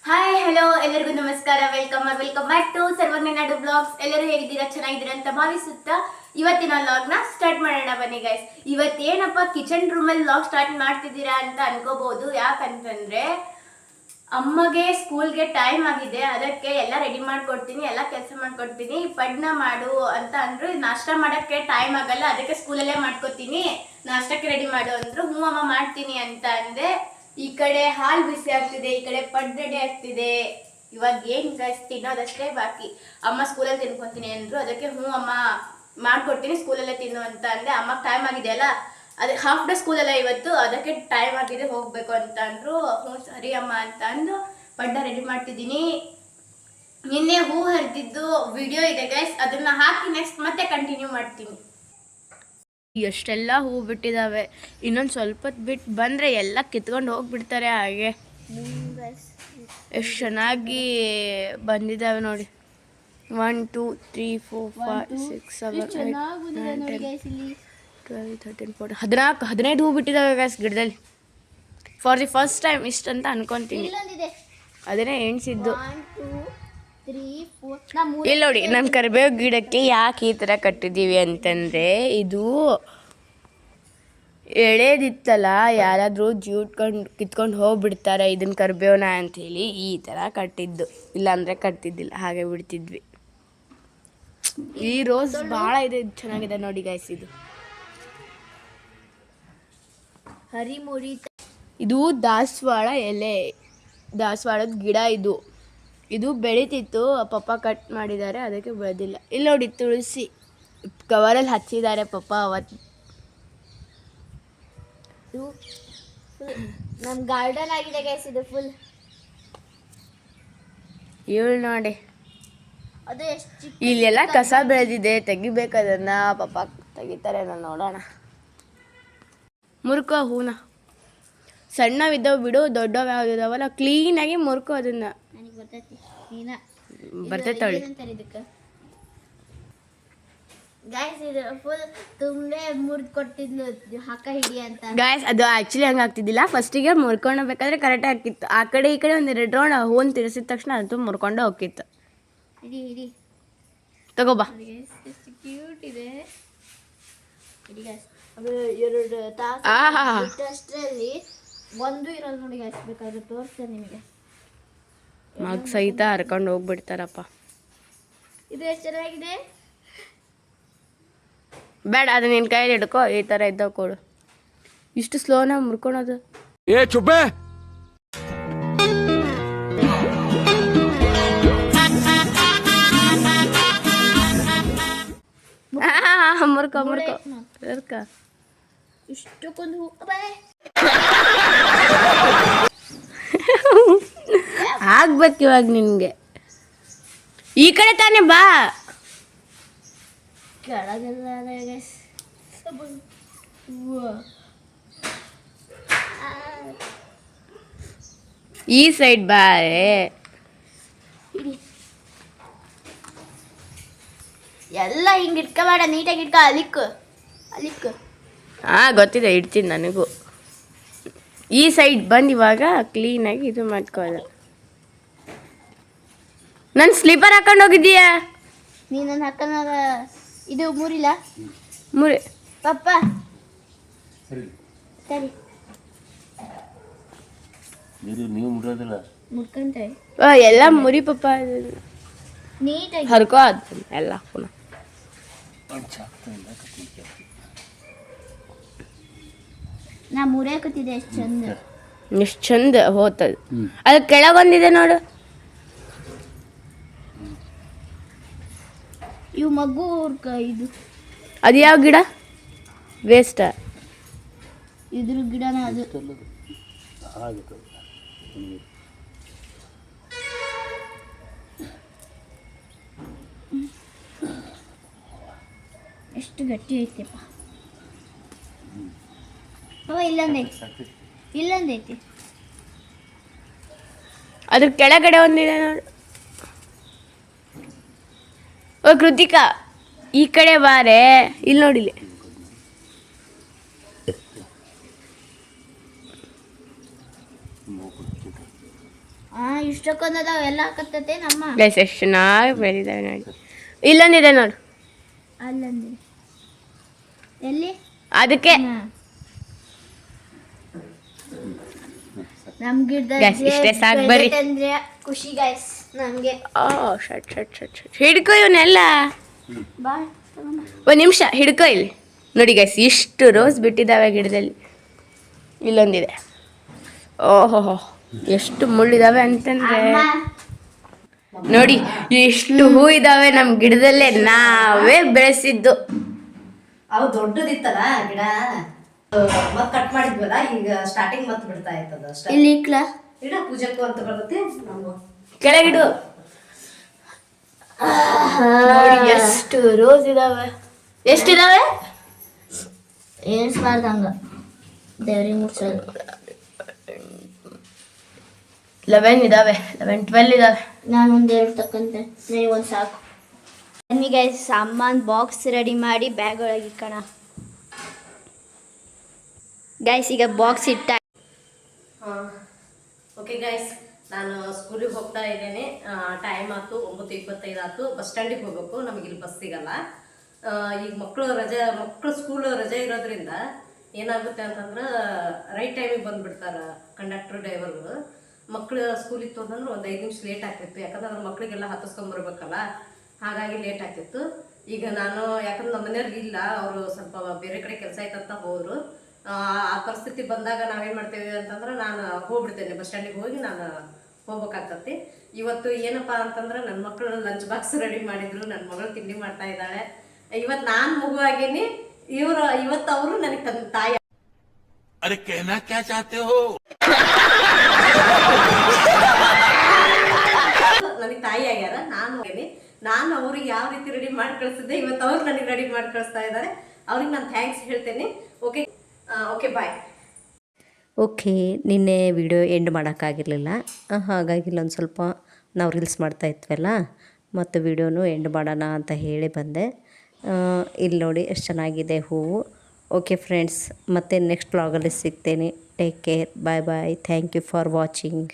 Hi hello ಎಲ್ಲರಿಗೂ ನಮಸ್ಕಾರ. Welcome back to Sarvajna Nadu blogs. ಎಲ್ಲರೂ ಹೇಗಿದ್ದೀರಾ? ಚೆನ್ನಾಗಿದ್ದೀರಾ ಅಂತ ಭಾವಿಸುತ್ತಾ ಇವತ್ತಿನ ವ್ಲಾಗ್ನ ಸ್ಟಾರ್ಟ್ ಮಾಡೋಣ ಬನ್ನಿ ಗೈಸ್. ಇವತ್ತೇನಪ್ಪ ಕಿಚನ್ ರೂಮಲ್ಲಿ ವ್ಲಾಗ್ ಸ್ಟಾರ್ಟ್ ಮಾಡ್ತಿದ್ದೀರಾ ಅಂತ ಅನ್ಕೋಬಹುದು. ಯಾಕಂತಂದ್ರೆ ಅಮ್ಮಗೆ ಸ್ಕೂಲ್ಗೆ ಟೈಮ್ ಆಗಿದೆ, ಅದಕ್ಕೆ ಎಲ್ಲ ರೆಡಿ ಮಾಡ್ಕೊಡ್ತೀನಿ, ಎಲ್ಲ ಕೆಲಸ ಮಾಡ್ಕೊಡ್ತೀನಿ, ಪಡ್ನ ಮಾಡು ಅಂತ ಅಂದ್ರು. ನಾಷ್ಟ ಮಾಡೋಕ್ಕೆ ಟೈಮ್ ಆಗಲ್ಲ, ಅದಕ್ಕೆ ಸ್ಕೂಲಲ್ಲೇ ಮಾಡ್ಕೊತೀನಿ, ನಾಷ್ಟಕ್ಕೆ ರೆಡಿ ಮಾಡು ಅಂದ್ರು. ಹ್ಞೂ ಅಮ್ಮ ಮಾಡ್ತೀನಿ ಅಂತ ಅಂದೆ. ಈ ಕಡೆ ಹಾಲು ಬಿಸಿ ಆಗ್ತಿದೆ, ಈ ಕಡೆ ಪಡ್ ರೆಡಿ ಆಗ್ತಿದೆ. ಇವಾಗ ಏನ್ ಗೈಸ್ ತಿನ್ನೋದಷ್ಟೇ ಬಾಕಿ. ಅಮ್ಮ ಸ್ಕೂಲಲ್ಲಿ ತಿನ್ಕೊತೀನಿ ಅಂದ್ರು, ಅದಕ್ಕೆ ಹ್ಞೂ ಅಮ್ಮ ಮಾಡ್ಕೊಡ್ತೀನಿ, ಸ್ಕೂಲಲ್ಲೇ ತಿನ್ನು ಅಂತ ಅಂದೆ. ಅಮ್ಮ ಟೈಮ್ ಆಗಿದೆ ಅಲ್ಲ, ಅದೇ ಹಾಫ್ ಡೇ ಸ್ಕೂಲಲ್ಲ ಇವತ್ತು, ಅದಕ್ಕೆ ಟೈಮ್ ಆಗಿದೆ ಹೋಗ್ಬೇಕು ಅಂತ ಅಂದ್ರು. ಹ್ಞೂ ಸರಿ ಅಮ್ಮ ಅಂತ ಅಂದು ಪಡ್ಡ ರೆಡಿ ಮಾಡ್ತಿದ್ದೀನಿ. ನಿನ್ನೆ ಹೂ ಹರಿದಿದ್ದು ವಿಡಿಯೋ ಇದೆ ಗೈಸ್, ಅದನ್ನ ಹಾಕಿ ನೆಕ್ಸ್ಟ್ ಮತ್ತೆ ಕಂಟಿನ್ಯೂ ಮಾಡ್ತೀನಿ. ಎಷ್ಟೆಲ್ಲ ಹೂ ಬಿಟ್ಟಿದ್ದಾವೆ, ಇನ್ನೊಂದು ಸ್ವಲ್ಪ ಹೊತ್ತು ಬಿಟ್ಟು ಬಂದರೆ ಎಲ್ಲ ಕಿತ್ಕೊಂಡು ಹೋಗ್ಬಿಡ್ತಾರೆ. ಹಾಗೆ ಎಷ್ಟು ಚೆನ್ನಾಗಿ ಬಂದಿದ್ದಾವೆ ನೋಡಿ. 1 2 3 4 5 6 7 8 9 10 12 13 14 15 ಹೂ ಬಿಟ್ಟಿದ್ದಾವೆ ಗ್ಯಾಸ್ ಗಿಡದಲ್ಲಿ. ಫಾರ್ ದಿ ಫಸ್ಟ್ ಟೈಮ್ ಇಷ್ಟಂತ ಅನ್ಕೊತೀನಿ. ಅದನ್ನೇ ಎಣಿಸಿದ್ದು. ಇಲ್ಲಿ ನೋಡಿ, ನಮ್ಮ ಕರಿಬೇವು ಗಿಡಕ್ಕೆ ಯಾಕೆ ಈ ಥರ ಕಟ್ಟಿದ್ದೀವಿ ಅಂತಂದರೆ, ಇದು ಎಳೆದಿತ್ತಲ್ಲ, ಯಾರಾದರೂ ಕಿತ್ಕೊಂಡು ಹೋಗ್ಬಿಡ್ತಾರೆ ಇದನ್ನ ಕರಿಬೇವನ ಅಂಥೇಳಿ ಈ ಥರ ಕಟ್ಟಿದ್ದು. ಇಲ್ಲಾಂದರೆ ಕಟ್ತಿದ್ದಿಲ್ಲ, ಹಾಗೆ ಬಿಡ್ತಿದ್ವಿ. ಈ ರೋಸ್ ಭಾಳ ಇದೆ, ಚೆನ್ನಾಗಿದೆ ನೋಡಿ ಗೈಸ್. ಇದು ಹರಿಮುರಿ, ಇದು ದಾಸವಾಳ ಎಲೆ, ದಾಸವಾಳದ ಗಿಡ. ಇದು ಬೆಳೀತಿತ್ತು, ಪಪ್ಪ ಕಟ್ ಮಾಡಿದ್ದಾರೆ, ಅದಕ್ಕೆ ಬೆಳೆದಿಲ್ಲ. ಇಲ್ಲಿ ನೋಡಿ ತುಳಸಿ ಕವರಲ್ಲಿ ಹಚ್ಚಿದ್ದಾರೆ ಪಪ್ಪ ಅವತ್ತು. ನಮ್ಮ ಗಾರ್ಡನ್ ಆಗಿದೆ ಗೈಸ್, ಇದು ಫುಲ್. ಇವಳು ನೋಡಿ, ಅದು ಎಷ್ಟು ಇಲ್ಲೆಲ್ಲ ಕಸ ಬೆಳೆದಿದೆ, ತೆಗಿಬೇಕು ಅದನ್ನ. ಪಪ್ಪ ತೆಗಿತಾರೆ, ನಾನು ನೋಡೋಣ. ಮುರ್ಕೋ ಹೂನ, ಸಣ್ಣವಿದ್ದಾವೆ ಬಿಡು, ದೊಡ್ಡವು ಯಾವ್ದಿದಾವಲ್ಲ ಕ್ಲೀನಾಗಿ ಮುರ್ಕೋ ಅದನ್ನ. ನನಗೆ ಬರ್ತೈತಿ, ಬರ್ತೈತಳಿ ಗಾಯ್ಸ್. ಇದು ಫುಲ್ ತುಂಬೆ ಮುರಿದು ಕೊಟ್ಟಿದ್ಲು, ಹಾಕ ಹಿಡಿ ಅಂತ. ಗಾಯ್ಸ್, ಅದು ಆ್ಯಕ್ಚುಲಿ ಹಂಗೆ ಆಗ್ತಿದ್ದಿಲ್ಲ. ಫಸ್ಟಿಗೆ ಮುರ್ಕೊಂಡೋಗ್ಬೇಕಾದ್ರೆ ಕರೆಕ್ಟ್ ಆಗ್ತಿತ್ತು. ಆ ಕಡೆ ಈ ಕಡೆ ಒಂದು 2 ರೌಂಡ್ ಹೂನ್ ತಿರ್ಸಿದ ತಕ್ಷಣ ಅದು ಮುರ್ಕೊಂಡು ಹೋಗ್ತಿತ್ತು. ಹಿಡಿ ತಗೋಬಾ. ಎಷ್ಟು ಕ್ಯೂಟ್ ಇದೆ. ಹಿಡಿ ಗಾಯ್ಸ್. ಅದು 2 ತಾಸು ಅಷ್ಟರಲ್ಲಿ ಒಂದು ಇರೋದು ನೋಡಿ ಗಾಯ್ಸ್. ಬೇಕಾದ್ರೆ ತೋರಿಸ್ತೇನೆ ನಿಮಗೆ. ಮಗ ಸಹಿತ ಹರ್ಕೊಂಡು ಹೋಗ್ಬಿಡ್ತಾರಪ್ಪ. ಇದು ಎಷ್ಟು ಚೆನ್ನಾಗಿದೆ. ಬೇಡ, ಅದು ನಿನ್ನ ಕೈಯಲ್ಲಿ ಹಿಡ್ಕೊ, ಈ ಥರ ಇದ್ದಾವ ಕೊಡು. ಇಷ್ಟು ಸ್ಲೋನ ಮುರ್ಕೊಳೋದು. ಏ ಚುಪ್ಪೆ, ಮುರ್ಕ ಇಷ್ಟಕ್ಕೊಂದು ಹೂ ಆಗ್ಬೇಕು ಇವಾಗ ನಿನಗೆ. ಈ ಕಡೆ ತಾನೇ ಬಾ. ಕೆಳಗೆಲ್ಲ ಈ ಸೈಡ್ ಬಾ. ಎಲ್ಲ ಹಿಂಗೆ ಇಟ್ಕೋಬೇಡ, ನೀಟಾಗಿ ಇಟ್ಕೊ. ಅಲಿಕ್ ಗೊತ್ತಿದೆ, ಇಡ್ತೀನಿ ನನಗೂ. ಈ ಸೈಡ್ ಬಂದು ಇವಾಗ ಕ್ಲೀನಾಗಿ ಇದು ಮಾಡ್ಕೋದ. ನನ್ನ ಸ್ಲೀಪರ್ ಹಾಕೊಂಡು ಹೋಗಿದ್ದೀಯಾ? ನೀನು ಹಾಕೋಣ. ಇದು ಮುರಿಲ್ಲ ಪಪ್ಪ. ಸರಿ, ನೀವು ಮುರೋದಿಲ್ಲ, ಮುಟ್ಕೊಂತೆ ಎಲ್ಲ ಮುರಿ ಪಪ್ಪ. ನೀಟಾಗಿ ಹರ್ಕೋ ಅದು ಎಲ್ಲ ಪುನಃ. ನಾ ಮುರಿಯಾಕತ್ತಿದ್ದೆ. ಎಷ್ಟು ಚಂದ, ಎಷ್ಟು ಚಂದ ಹೋತದು. ಅದು ಕೆಳಗೊಂದಿದೆ ನೋಡು. ಇವು ಮಗು ಇದು ಅದು ಯಾವ ಗಿಡ? ವೇಸ್ಟ್. ಇದ್ರ ಗಿಡನ ಅದು. ಎಷ್ಟು ಗಟ್ಟಿ ಐತೆಪ್ಪ. ಇಲ್ಲೊಂದೈತಿ. ಅದ್ರ ಕೆಳಗಡೆ ಒಂದಿದೆ ನೋಡು. ಓ ಕೃತಿಕಾ, ಈ ಕಡೆ ಬಾರೆ. ಇಲ್ಲಿ ನೋಡಿಲಿ. ಇಷ್ಟಕ್ಕೊಂದದಾವ ಎಲ್ಲ ಹಾಕತ್ತತೆ ನಮ್ಮ ಗೈಸ್ ಎಷ್ಟು ಚೆನ್ನಾಗಿ ಬೆಳೆದಿದ್ದಾವೆ ನೋಡಿ. ಇಲ್ಲೊಂದಿದೆ ನೋಡು, ಅಲ್ಲಂದಿ ಎಲ್ಲಿ ಅದಕ್ಕೆ ನಮ್ ಗಿಡ Guys, ಇಷ್ಟೇ ಸಾಕ್ ಬರ್ರಿ. ಅಂದ್ರೆ ಖುಷಿ ಗೈಸ್ ನಮ್ಗೆ. ಶಟ್ ಹಿಡ್ಕೊ ಇವನ್ನೆಲ್ಲ. ಬಾ ಒಂದು ನಿಮಿಷ ಹಿಡ್ಕೊ ಇಲ್ಲಿ ನೋಡಿ ಗೈಸ್, ಇಷ್ಟು ರೋಸ್ ಬಿಟ್ಟಿದ್ದಾವೆ ಗಿಡದಲ್ಲಿ. ಇಲ್ಲೊಂದಿದೆ. ಓಹೋ ಎಷ್ಟು ಮುಳ್ಳಿದಾವೆ ಅಂತಂದ್ರೆ ನೋಡಿ, ಎಷ್ಟು ಹೂ ಇದಾವೆ ನಮ್ಮ ಗಿಡದಲ್ಲೇ, ನಾವೇ ಬೆಳೆಸಿದ್ದು. ಅವು ದೊಡ್ಡದಿತ್ತಲ್ಲ ಗಿಡ, ಮತ್ ಕಟ್ ಮಾಡಿದ್ವಲ್ಲ, ಈಗ ಸ್ಟಾರ್ಟಿಂಗ್ ಮತ್ ಬಿಡ್ತಾ ಇರ್ತದ ಅಷ್ಟೇ. ಇಲ್ಲಿ ಇಕ್ಲ ಗಿಡ ಪೂಜೆಗೂ ಅಂತ ಬರುತ್ತೆ ನಾವು. ಕೆಳಗಿಡು. ನೋಡಿ ಎಷ್ಟು ರೋಸ್ ಇದಾವೆ. ಎಷ್ಟಿದಾವೆ? ಏನ್ಸ್ಬಾರ್ದಂಗ ದೇವ್ರಿಗೆ ಮುಟ್ಸೋದು. 11 ಇದಾವೆ, 12 ಇದಾವೆ. ನಾನು ಒಂದೆರಡು ತಕ್ಕಂತೆ, ನನಗೊಂದು ಸಾಕು. ಬನ್ನಿ ಗೈಸ್, ಸಾಮಾನು ಬಾಕ್ಸ್ ರೆಡಿ ಮಾಡಿ ಬ್ಯಾಗ್ ಒಳಗೆ ಇಕ್ಕಣ. ಗೈಸ್ ಈಗ ಬಾಕ್ಸ್ ಇಟ್ಟ. ಓಕೆ ಗೈಸ್, ನಾನು ಸ್ಕೂಲಿಗೆ ಹೋಗ್ತಾ ಇದ್ದೇನೆ. ಟೈಮ್ ಆಯ್ತು, 9:25 ಆಯ್ತು. ಬಸ್ ಸ್ಟ್ಯಾಂಡಿಗೆ ಹೋಗ್ಬೇಕು, ನಮಗೆ ಇಲ್ಲಿ ಬಸ್ ಸಿಗಲ್ಲ. ಈಗ ಮಕ್ಕಳು ಸ್ಕೂಲ್ ರಜೆ ಇರೋದ್ರಿಂದ ಏನಾಗುತ್ತೆ ಅಂತಂದ್ರೆ ರೈಟ್ ಟೈಮಿಗೆ ಬಂದುಬಿಡ್ತಾರೆ ಕಂಡಕ್ಟರ್ ಡ್ರೈವರ್ಗಳು. ಮಕ್ಕಳು ಸ್ಕೂಲಿಗೆ ಇತ್ತು ಅಂತಂದ್ರೆ ಒಂದು 5 ನಿಮಿಷ ಲೇಟ್ ಆಗ್ತಿತ್ತು, ಯಾಕಂದ್ರೆ ಅದ್ರ ಮಕ್ಕಳಿಗೆಲ್ಲ ಹತ್ತಿಸ್ಕೊಂಬರ್ಬೇಕಲ್ಲ, ಹಾಗಾಗಿ ಲೇಟ್ ಆಗ್ತಿತ್ತು. ಈಗ ನಾನು ಯಾಕಂದ್ರೆ ನಮ್ಮ ಮನೆಯವ್ರಿಗೆ ಇಲ್ಲ, ಅವರು ಸ್ವಲ್ಪ ಬೇರೆ ಕಡೆ ಕೆಲಸ ಆಯ್ತಂತ ಹೋದ್ರು. ಆ ಪರಿಸ್ಥಿತಿ ಬಂದಾಗ ನಾವೇನು ಮಾಡ್ತೇವೆ ಅಂತಂದ್ರೆ ನಾನು ಹೋಗ್ಬಿಡ್ತೇನೆ, ಬಸ್ ಸ್ಟ್ಯಾಂಡಿಗೆ ಹೋಗಿ ನಾನು ಹೋಗ್ಬೇಕಾಗ್ತತಿ. ಇವತ್ತು ಏನಪ್ಪ ಅಂತಂದ್ರೆ ನನ್ನ ಮಕ್ಕಳು ಲಂಚ್ ಬಾಕ್ಸ್ ರೆಡಿ ಮಾಡಿದ್ರು, ನನ್ನ ಮಗಳು ತಿಂಡಿ ಮಾಡ್ತಾ ಇದ್ದಾಳೆ. ಇವತ್ತು ನಾನು ಮಗುವಾಗೇನಿ, ಇವತ್ತು ಅವರು ನನಗೆ ತಾಯಿ. अरे कहना क्या चाहते हो? ನನಗೆ ತಾಯಿ ಆಗ್ಯಾರ. ನಾನು ಅವ್ರಿಗೆ ಯಾವ ರೀತಿ ರೆಡಿ ಮಾಡಿ ಕಳಿಸಿದ್ದೆ, ಇವತ್ತು ಅವ್ರು ನನಗೆ ರೆಡಿ ಮಾಡಿ ಕಳಿಸ್ತಾ ಇದ್ದಾರೆ. ಅವ್ರಿಗೆ ನಾನು ಥ್ಯಾಂಕ್ಸ್ ಹೇಳ್ತೇನೆ. Okay bye. ಓಕೆ, ನಿನ್ನೆ ವಿಡಿಯೋ ಎಂಡ್ ಮಾಡೋಕ್ಕಾಗಿರಲಿಲ್ಲ, ಹಾಗಾಗಿ ಇಲ್ಲೊಂದು ಸ್ವಲ್ಪ ನಾವು ರೀಲ್ಸ್ ಮಾಡ್ತಾ ಇದ್ವಲ್ಲ, ಮತ್ತು ವಿಡಿಯೋನು ಎಂಡ್ ಮಾಡೋಣ ಅಂತ ಹೇಳಿ ಬಂದೆ. ಇಲ್ಲಿ ನೋಡಿ ಎಷ್ಟು ಚೆನ್ನಾಗಿದೆ ಹೂವು. ಓಕೆ ಫ್ರೆಂಡ್ಸ್, ಮತ್ತೆ ನೆಕ್ಸ್ಟ್ ವ್ಲಾಗಲ್ಲಿ ಸಿಗ್ತೇನೆ. Take care, bye bye, thank you for watching.